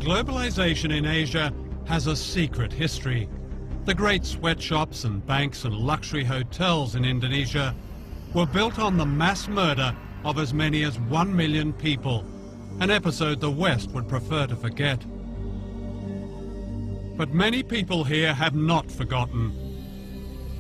globalization in Asia has a secret history. The great sweatshops and banks and luxury hotels in Indonesia were built on the mass murder of as many as 1 million people, an episode the West would prefer to forget. But many people here have not forgotten.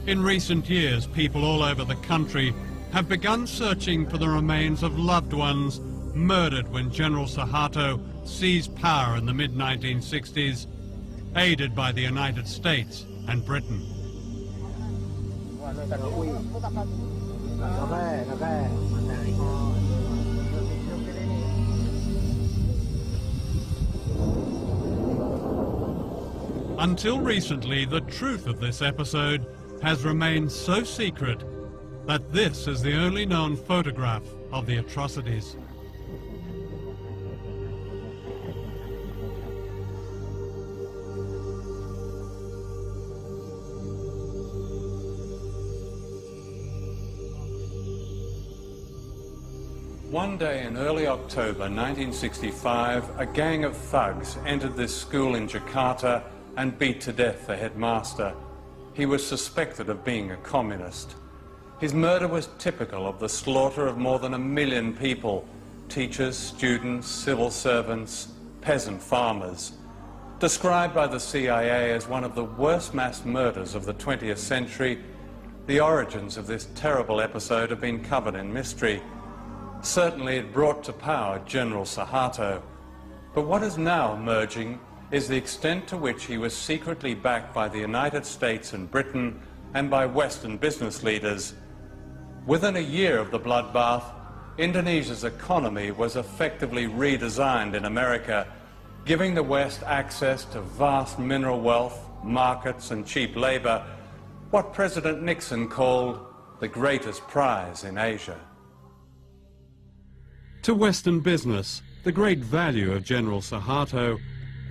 In recent years, people all over the country have begun searching for the remains of loved ones murdered when General Suharto seized power in the mid-1960s, aided by the United States and Britain. Until recently, the truth of this episode has remained so secret that this is the only known photograph of the atrocities. One day in early October 1965, a gang of thugs entered this school in Jakarta and beat to death the headmaster. He was suspected of being a communist. His murder was typical of the slaughter of more than 1 million people, teachers, students, civil servants, peasant farmers. Described by the CIA as one of the worst mass murders of the 20th century, the origins of this terrible episode have been covered in mystery. Certainly it brought to power General Suharto. But what is now emerging is the extent to which he was secretly backed by the United States and Britain and by Western business leaders. Within a year of the bloodbath, Indonesia's economy was effectively redesigned in America, giving the West access to vast mineral wealth, markets and cheap labor, what President Nixon called the greatest prize in Asia. To Western business, the great value of General Suharto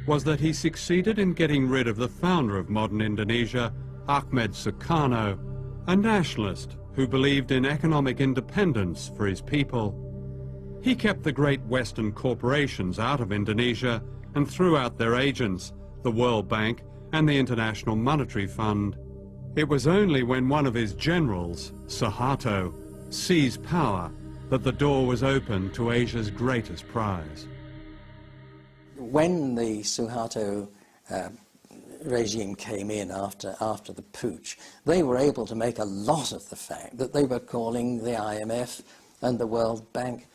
was that he succeeded in getting rid of the founder of modern Indonesia, Ahmed Sukarno, a nationalist who believed in economic independence for his people. He kept the great Western corporations out of Indonesia and threw out their agents, the World Bank and the International Monetary Fund. It was only when one of his generals, Suharto, seized power that the door was opened to Asia's greatest prize. When the Suharto regime came in after the putsch, they were able to make a lot of the fact that they were calling the IMF and the World Bank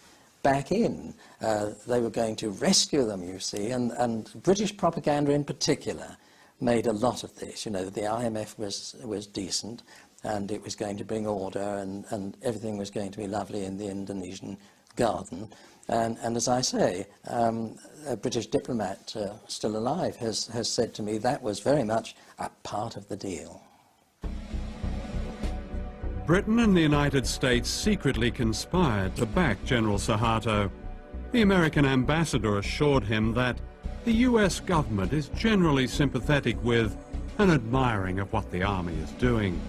back in. They were going to rescue them, you see, and British propaganda in particular made a lot of this. You know, the IMF was decent, and it was going to bring order, and everything was going to be lovely in the Indonesian garden. And as I say, a British diplomat still alive has said to me that was very much a part of the deal. Britain and the United States secretly conspired to back General Suharto. The American ambassador assured him that the US government is generally sympathetic with and admiring of what the army is doing.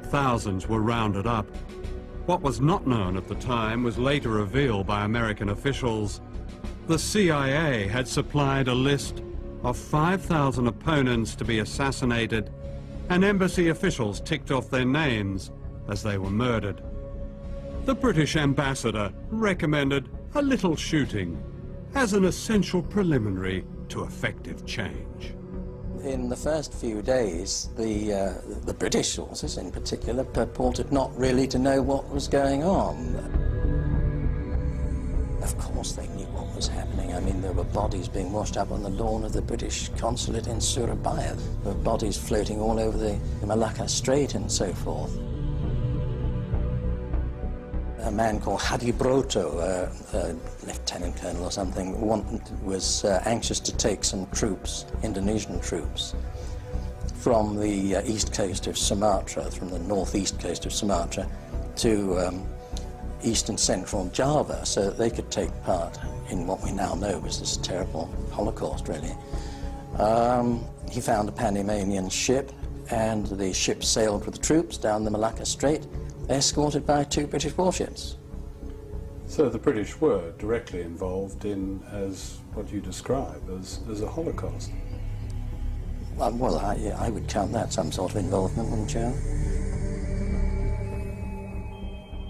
Thousands were rounded up. What was not known at the time was later revealed by American officials. The CIA had supplied a list of 5,000 opponents to be assassinated, and embassy officials ticked off their names as they were murdered. The British ambassador recommended a little shooting as an essential preliminary to effective change. In the first few days, the British sources in particular purported not really to know what was going on. Of course they knew what was happening. I mean, there were bodies being washed up on the lawn of the British consulate in Surabaya. There were bodies floating all over the Malacca Strait and so forth. A man called Hadi Broto, a lieutenant colonel or something, was anxious to take some troops, Indonesian troops, from the east coast of Sumatra, from the northeast coast of Sumatra, to east and central Java, so that they could take part in what we now know was this terrible Holocaust, really. He found a Panamanian ship, and the ship sailed with the troops down the Malacca Strait, escorted by 2 British warships. So the British were directly involved in, as what you describe as a Holocaust. Well, I would count that some sort of involvement, wouldn't you?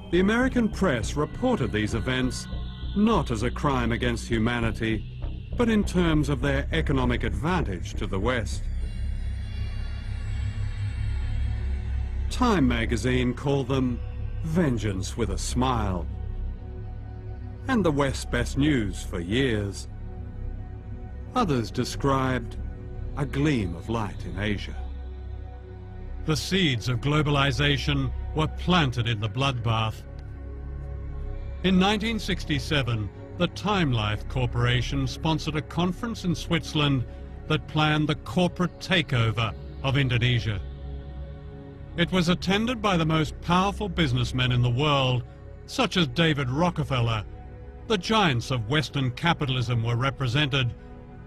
The American press reported these events not as a crime against humanity, but in terms of their economic advantage to the West. Time magazine called them vengeance with a smile, and the West's best news for years. Others described a gleam of light in Asia. The seeds of globalization were planted in the bloodbath. In 1967, the Time Life Corporation sponsored a conference in Switzerland that planned the corporate takeover of Indonesia. It was attended by the most powerful businessmen in the world, such as David Rockefeller. The giants of Western capitalism were represented: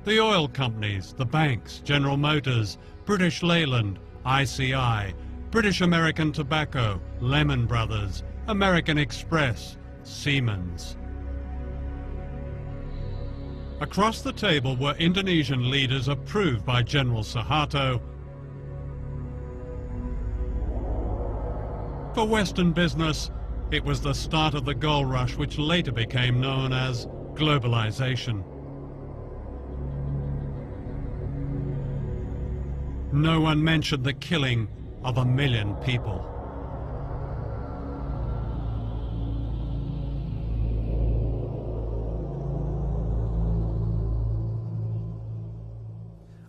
the oil companies, the banks, General Motors, British Leyland, ICI, British American Tobacco, Lehman Brothers, American Express, Siemens. Across the table were Indonesian leaders approved by General Suharto. For Western business, it was the start of the gold rush, which later became known as globalization. No one mentioned the killing of 1 million people.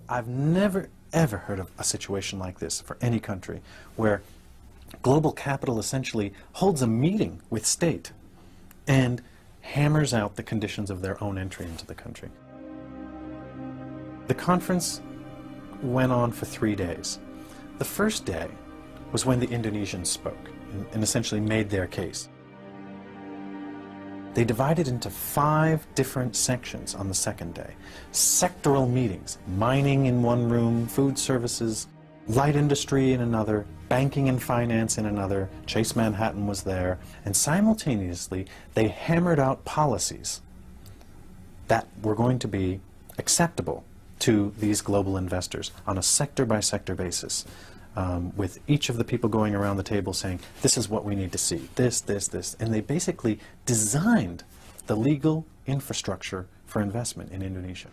I've never, ever heard of a situation like this for any country, where global capital essentially holds a meeting with state and hammers out the conditions of their own entry into the country. The conference went on for 3 days. The first day was when the Indonesians spoke and essentially made their case. They divided into 5 different sections on the second day. Sectoral meetings: mining in one room, food services, light industry in another, banking and finance in another. Chase Manhattan was there. And simultaneously, they hammered out policies that were going to be acceptable to these global investors on a sector-by-sector basis, with each of the people going around the table saying, this is what we need to see, this, this, this. And they basically designed the legal infrastructure for investment in Indonesia.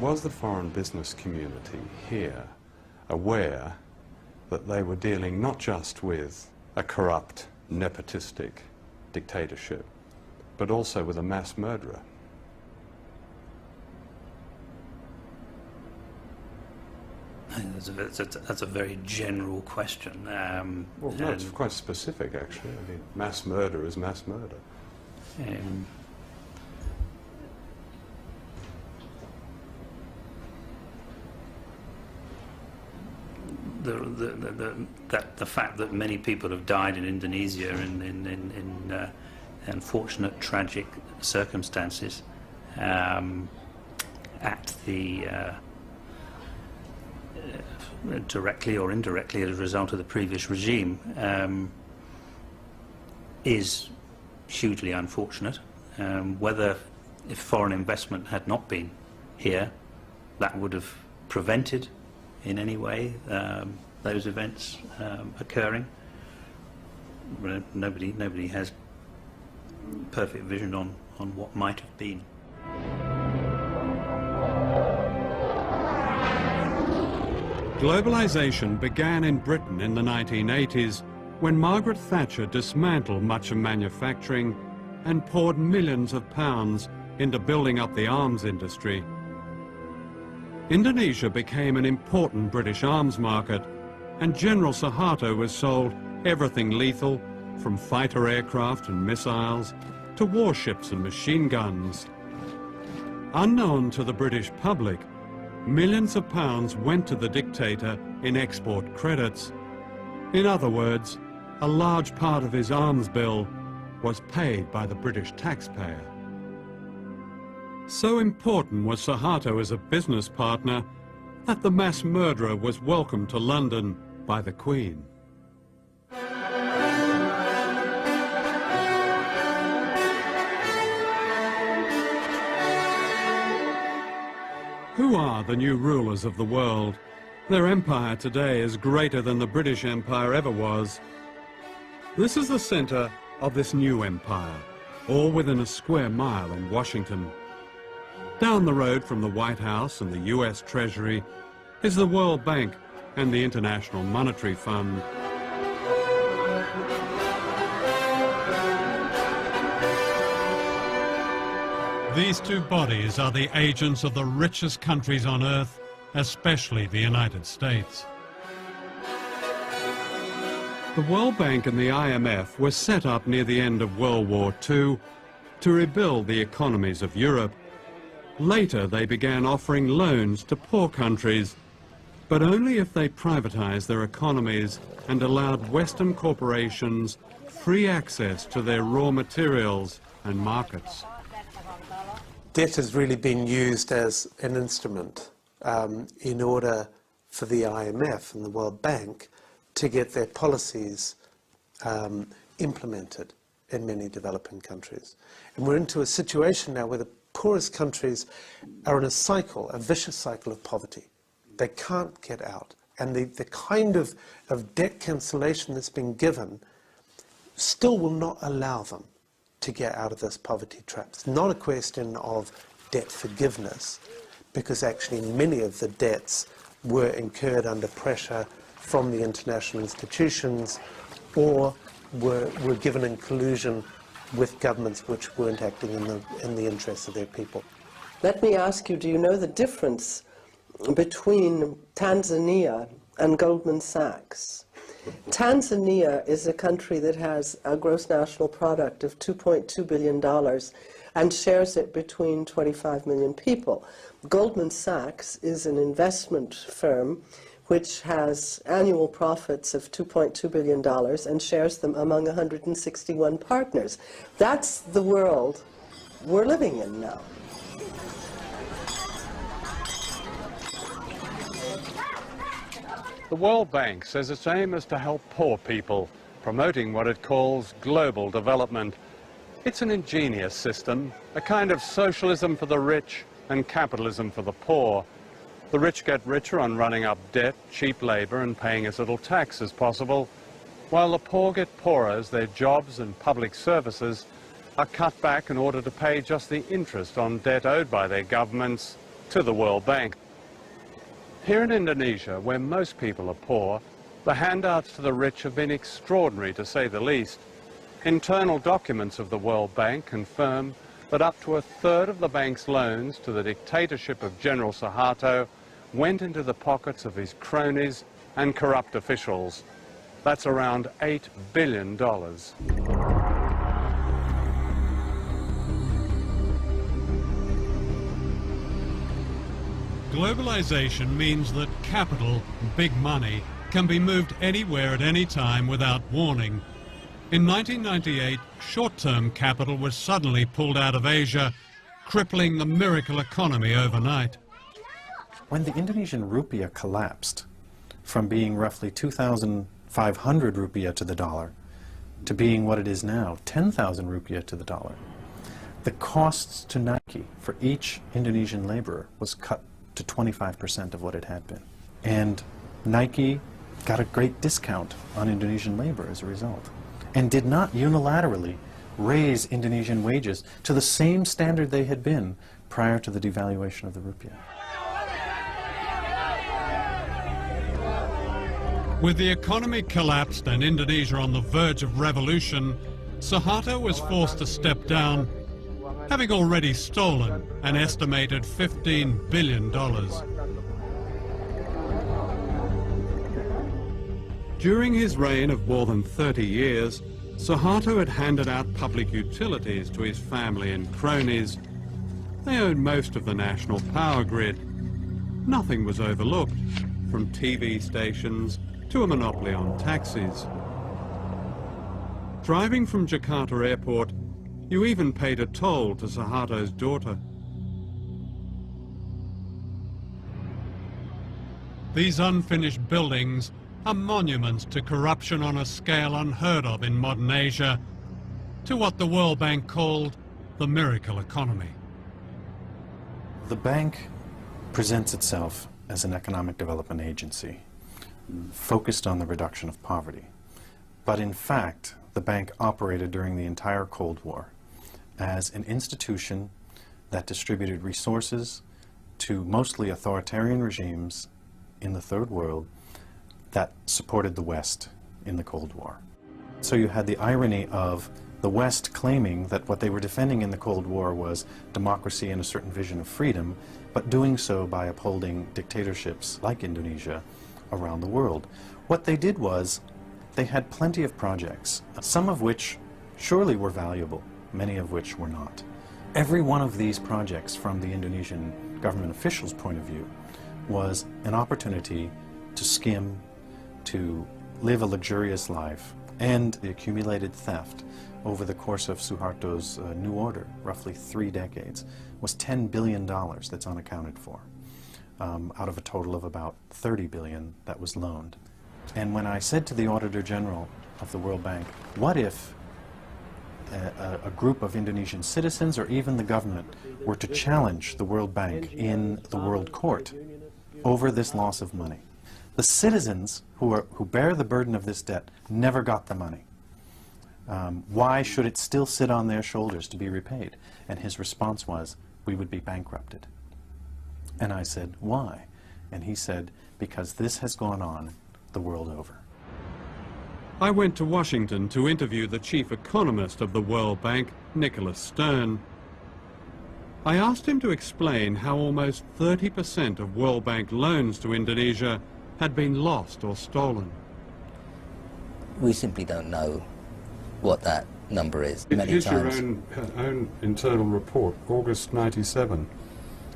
Was the foreign business community here aware that they were dealing not just with a corrupt, nepotistic dictatorship, but also with a mass murderer? That's a very general question. Well, no, it's quite specific, actually. I mean, mass murder is mass murder. The fact that many people have died in Indonesia in unfortunate, tragic circumstances, at the directly or indirectly as a result of the previous regime, is hugely unfortunate. Whether, if foreign investment had not been here, that would have prevented in any way those events occurring. Nobody has perfect vision on what might have been. Globalization began in Britain in the 1980s when Margaret Thatcher dismantled much of manufacturing and poured millions of pounds into building up the arms industry. Indonesia became an important British arms market, and General Suharto was sold everything lethal, from fighter aircraft and missiles to warships and machine guns. Unknown to the British public, millions of pounds went to the dictator in export credits. In other words, a large part of his arms bill was paid by the British taxpayer. So important was Suharto as a business partner that the mass murderer was welcomed to London by the Queen. Who are the new rulers of the world? Their empire today is greater than the British Empire ever was. This is the center of this new empire, all within a square mile in Washington. Down the road from the White House and the US Treasury is the World Bank and the International Monetary Fund. These two bodies are the agents of the richest countries on earth, especially the United States. The World Bank and the IMF were set up near the end of World War II to rebuild the economies of Europe. Later, they began offering loans to poor countries, but only if they privatized their economies and allowed Western corporations free access to their raw materials and markets. Debt has really been used as an instrument in order for the IMF and the World Bank to get their policies implemented in many developing countries. And we're into a situation now where the poorest countries are in a cycle, a vicious cycle of poverty. They can't get out. And the kind of debt cancellation that's been given still will not allow them to get out of this poverty trap. It's not a question of debt forgiveness, because actually many of the debts were incurred under pressure from the international institutions or were given in collusion with governments which weren't acting in the interests of their people. Let me ask you, do you know the difference between Tanzania and Goldman Sachs? Tanzania is a country that has a gross national product of $2.2 billion and shares it between 25 million people. Goldman Sachs is an investment firm which has annual profits of $2.2 billion and shares them among 161 partners. That's the world we're living in now. The World Bank says its aim is to help poor people, promoting what it calls global development. It's an ingenious system, a kind of socialism for the rich and capitalism for the poor. The rich get richer on running up debt, cheap labor, and paying as little tax as possible, while the poor get poorer as their jobs and public services are cut back in order to pay just the interest on debt owed by their governments to the World Bank. Here in Indonesia, where most people are poor, the handouts to the rich have been extraordinary, to say the least. Internal documents of the World Bank confirm that up to a third of the bank's loans to the dictatorship of General Suharto went into the pockets of his cronies and corrupt officials. That's around $8 billion. Globalization means that capital, big money, can be moved anywhere at any time without warning. In 1998, short-term capital was suddenly pulled out of Asia, crippling the miracle economy overnight. When the Indonesian rupiah collapsed from being roughly 2,500 rupiah to the dollar to being what it is now, 10,000 rupiah to the dollar, the costs to Nike for each Indonesian laborer was cut to 25% of what it had been. And Nike got a great discount on Indonesian labor as a result, and did not unilaterally raise Indonesian wages to the same standard they had been prior to the devaluation of the rupiah. With the economy collapsed and Indonesia on the verge of revolution, Suharto was forced to step down, having already stolen an estimated $15 billion. During his reign of more than 30 years, Suharto had handed out public utilities to his family and cronies. They owned most of the national power grid. Nothing was overlooked, from TV stations to a monopoly on taxis. Driving from Jakarta Airport, you even paid a toll to Suharto's daughter. These unfinished buildings are monuments to corruption on a scale unheard of in modern Asia, to what the World Bank called the miracle economy. The bank presents itself as an economic development agency focused on the reduction of poverty. But in fact, the bank operated during the entire Cold War as an institution that distributed resources to mostly authoritarian regimes in the Third World that supported the West in the Cold War. So you had the irony of the West claiming that what they were defending in the Cold War was democracy and a certain vision of freedom, but doing so by upholding dictatorships like Indonesia around the world. What they did was they had plenty of projects, some of which surely were valuable, many of which were not. Every one of these projects, from the Indonesian government officials' point of view, was an opportunity to skim, to live a luxurious life, and the accumulated theft over the course of Suharto's New Order, roughly 3 decades, was $10 billion that's unaccounted for, out of a total of about $30 billion that was loaned. And when I said to the Auditor General of the World Bank, what if a group of Indonesian citizens or even the government were to challenge the World Bank in the World Court over this loss of money? The citizens who bear the burden of this debt never got the money. Why should it still sit on their shoulders to be repaid? And his response was, we would be bankrupted. And I said, why? And he said, because this has gone on the world over. I went to Washington to interview the chief economist of the World Bank, Nicholas Stern. I asked him to explain how almost 30% of World Bank loans to Indonesia had been lost or stolen. We simply don't know what that number is. Here's your own internal report, August 97.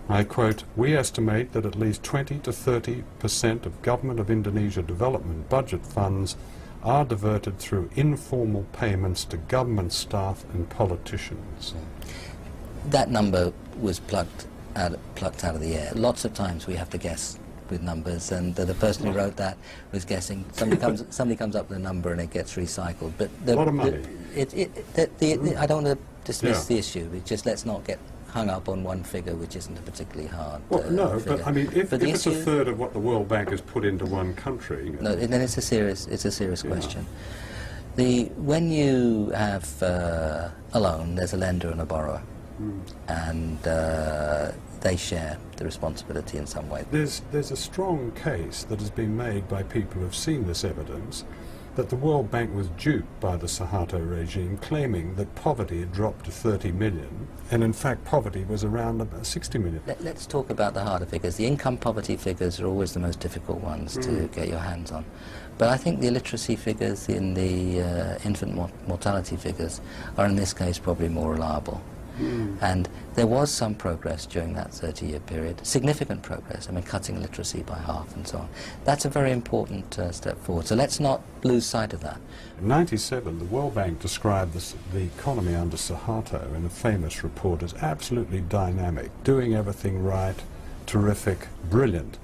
I quote, we estimate that at least 20 to 30% of Government of Indonesia development budget funds are diverted through informal payments to government staff and politicians. That number was plucked out of the air. Lots of times we have to guess with numbers, and the person who wrote that was guessing. Somebody comes up with a number and it gets recycled. But A lot of money. I don't want to dismiss the issue. Just let's not get hung up on one figure, which isn't a particularly hard no, figure. but I mean, if it's issue, a third of what the World Bank has put into one country... No, then it's a serious question. When you have a loan, there's a lender and a borrower, and they share the responsibility in some way. There's a strong case that has been made by people who've seen this evidence that the World Bank was duped by the Suharto regime, claiming that poverty had dropped to 30 million, and in fact poverty was around about 60 million. Let's talk about the harder figures. The income poverty figures are always the most difficult ones to get your hands on. But I think the illiteracy figures in the infant mortality figures are in this case probably more reliable. And there was some progress during that 30-year period, significant progress, I mean cutting illiteracy by half and so on. That's a very important step forward, so let's not lose sight of that. In 97, the World Bank described the economy under Suharto in a famous report as absolutely dynamic, doing everything right, terrific, brilliant.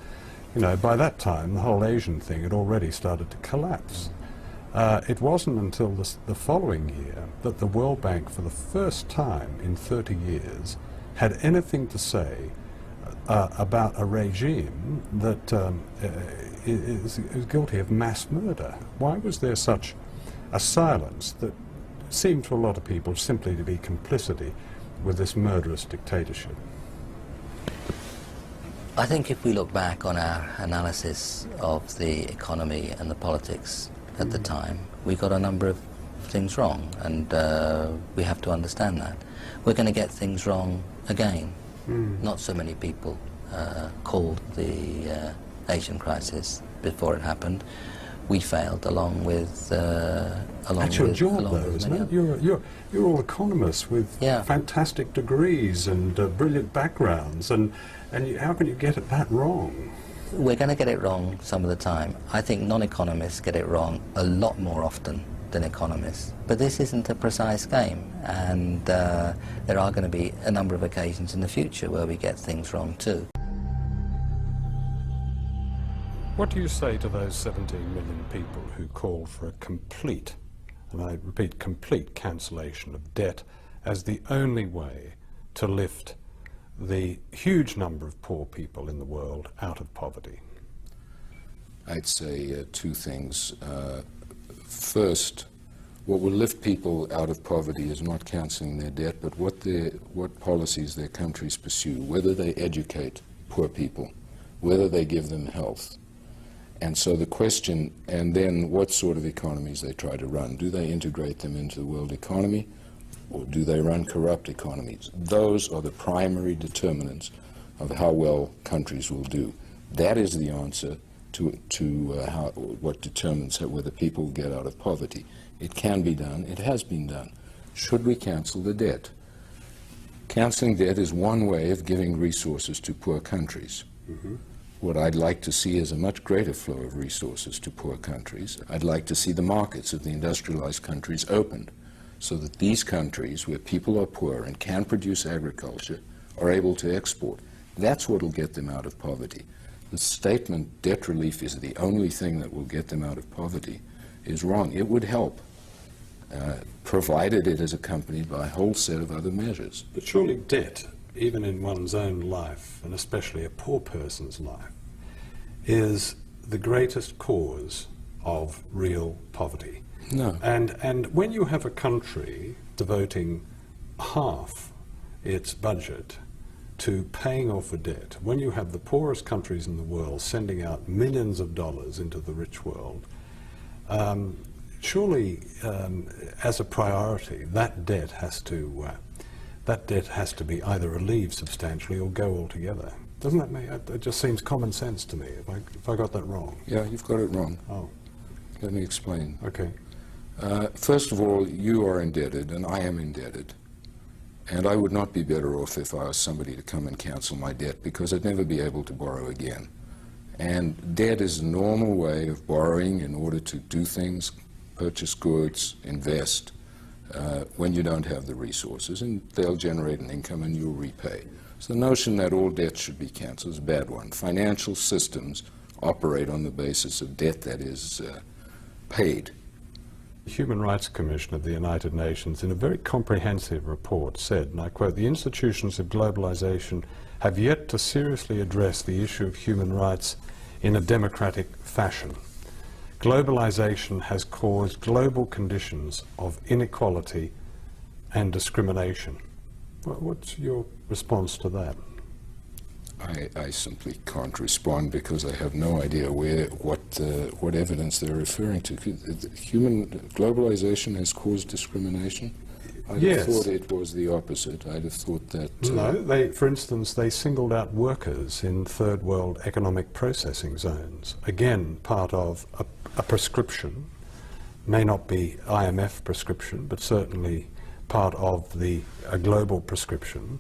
You know, by that time, the whole Asian thing had already started to collapse. It wasn't until the following year that the World Bank, for the first time in 30 years, had anything to say about a regime that is guilty of mass murder. Why was there such a silence that seemed to a lot of people simply to be complicity with this murderous dictatorship? I think if we look back on our analysis of the economy and the politics at the time, we got a number of things wrong, and we have to understand that. We're going to get things wrong again. Not so many people called the Asian crisis before it happened. We failed along with That's your job, though, isn't it? You're all economists with fantastic degrees and brilliant backgrounds, and how can you get that wrong? We're going to get it wrong some of the time. I think non-economists get it wrong a lot more often than economists. But this isn't a precise game, and there are going to be a number of occasions in the future where we get things wrong too. What do you say to those 17 million people who call for a complete, and I repeat, complete cancellation of debt as the only way to lift the huge number of poor people in the world out of poverty? I'd say two things. First, what will lift people out of poverty is not cancelling their debt, but what policies their countries pursue, whether they educate poor people, whether they give them health. And so the question, and then what sort of economies they try to run. Do they integrate them into the world economy, or do they run corrupt economies? Those are the primary determinants of how well countries will do. That is the answer to what determines whether people get out of poverty. It can be done. It has been done. Should we cancel the debt? Canceling debt is one way of giving resources to poor countries. Mm-hmm. What I'd like to see is a much greater flow of resources to poor countries. I'd like to see the markets of the industrialized countries opened so that these countries where people are poor and can produce agriculture are able to export. That's what will get them out of poverty. The statement debt relief is the only thing that will get them out of poverty is wrong. It would help, provided it is accompanied by a whole set of other measures. But surely debt, even in one's own life, and especially a poor person's life, is the greatest cause of real poverty. No. And when you have a country devoting half its budget to paying off a debt, when you have the poorest countries in the world sending out millions of dollars into the rich world, surely as a priority, that debt has to be either relieved substantially or go altogether. Doesn't that make it just seems common sense to me? If I got that wrong? Yeah, you've got it wrong. Oh, let me explain. Okay. First of all, you are indebted, and I am indebted. And I would not be better off if I was somebody to come and cancel my debt, because I'd never be able to borrow again. And debt is a normal way of borrowing in order to do things, purchase goods, invest, when you don't have the resources, and they'll generate an income and you'll repay. So the notion that all debt should be canceled is a bad one. Financial systems operate on the basis of debt that is paid. The Human Rights Commission of the United Nations, in a very comprehensive report, said, and I quote, "The institutions of globalization have yet to seriously address the issue of human rights in a democratic fashion. Globalization has caused global conditions of inequality and discrimination." What's your response to that? I simply can't respond because I have no idea what evidence they're referring to. Globalization has caused discrimination? I'd have thought it was the opposite. I'd have thought that... No, for instance, they singled out workers in third world economic processing zones. Again, part of a prescription, may not be IMF prescription, but certainly part of a global prescription,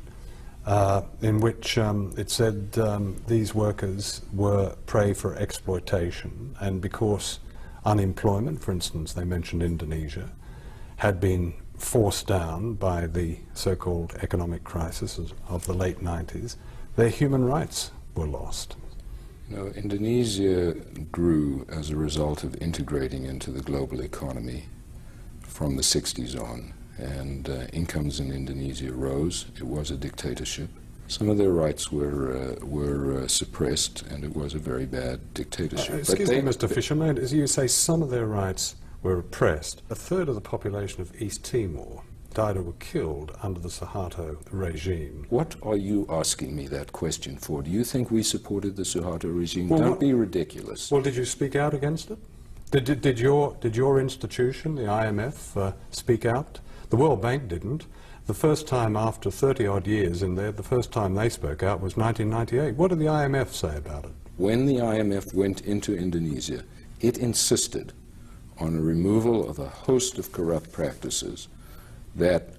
in which it said these workers were prey for exploitation, and because unemployment, for instance, they mentioned Indonesia, had been forced down by the so-called economic crisis of the late 90s, their human rights were lost. No, Indonesia grew as a result of integrating into the global economy from the 60s on, and incomes in Indonesia rose. It was a dictatorship. Some of their rights were suppressed, and it was a very bad dictatorship. Excuse me, Mr. Fisher, as you say, some of their rights were oppressed. A third of the population of East Timor died or were killed under the Suharto regime. What are you asking me that question for? Do you think we supported the Suharto regime? Well, don't be ridiculous. Well, did you speak out against it? Did your institution, the IMF, speak out? The World Bank didn't. The first time after 30-odd years in there, the first time they spoke out was 1998. What did the IMF say about it? When the IMF went into Indonesia, it insisted on a removal of a host of corrupt practices that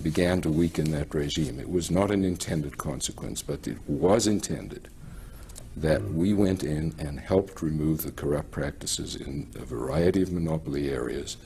began to weaken that regime. It was not an intended consequence, but it was intended that we went in and helped remove the corrupt practices in a variety of monopoly areas.